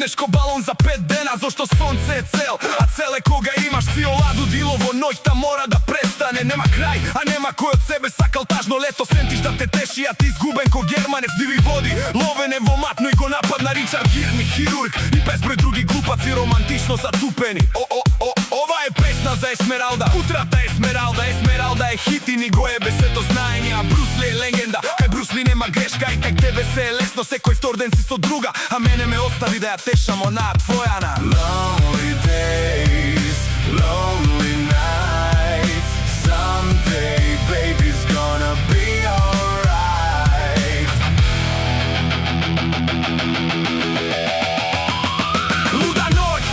Пукнеш ко балон за 5 дена, зашто сонце е цел, а целе кога имаш си оладу дило во ноќта мора да престане. Нема крај, а нема кој од себе сакал тажно лето. Сентиш да те теши, а ти изгубен ко германец диви води. Ловене во матно и го нападна Ричард Гир, хирург и безброј други глупаци романтично затупени. Ова е песна за Есмералда, утрата Есмералда. Есмералда е хит и ни го ебе сето знаење, а Брус Ли е легенда. Кај Брус Ли нема грешка и кај тебе се е лесно. Секој втор ден си со друга, а мене ме остави да ја тешам онаа твојана. Lonely days, lonely nights. Someday baby's gonna be alright. Луда ноќ,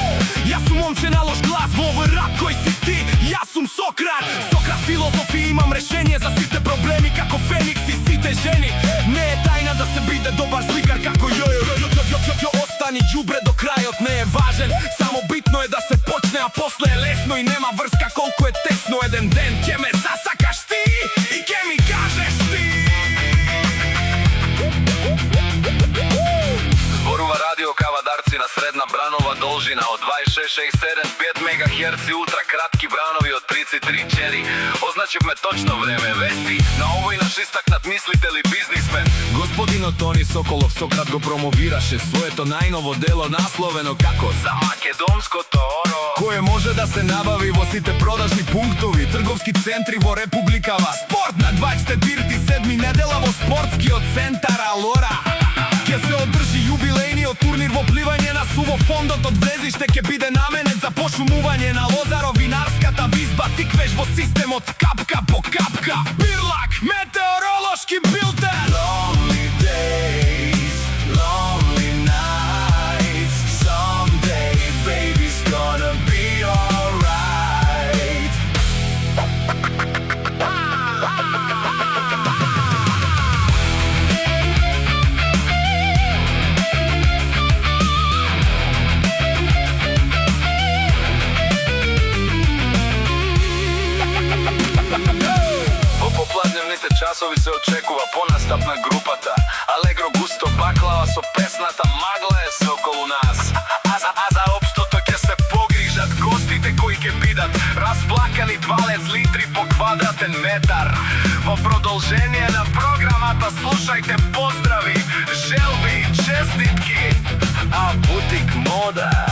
јас сум момче на лош глас во овој рап кој си ти. Јас сум Сократ, Сократ филозофи, имам решение за сите проблеми како Феникс и сите жени. Не е тајна да се биде добар сликар како остани ѓубре до крајот не е важен. Само битно е да се почне, а после е лесно и нема врска колку е тесно. Еден ден ќе ме засакаш ти и ќе ми кажеш ти. Зборува радио Кавадарци на средна бранова должина од 2667 МГц, утра кратки бранови од 33 Означивме точно време, вести на овој наш истакнат мислител и бизнисмен. Господинот Тони Соколов Сократ го промовираше своето најново дело насловено како За македонското оро, кое може да се набави во сите продажни пунктови, трговски центри во Републикава. Спорт на 27 недела во спортскиот центар Алора. Ке се одржи јубилејниот турнир во пливање на суво. Фондот од влезиште ке биде наменет за пошумување на Лозаро. Винарската визба тиквеш во системот капка по капка. Бирлак, метеоролошки билтен. lonely days, lonely nights. Someday baby's gonna be alright. Во попладневните часови се очекува понастап на групата Алегро Густо Баклава со песната Магла е се околу нас. А за општото ќе се погрижат гостите кои ќе бидат расплакани 20 литри по квадратен метар. Во продолжение на програмата слушајте поздрави, желби, честитки, а бутик мода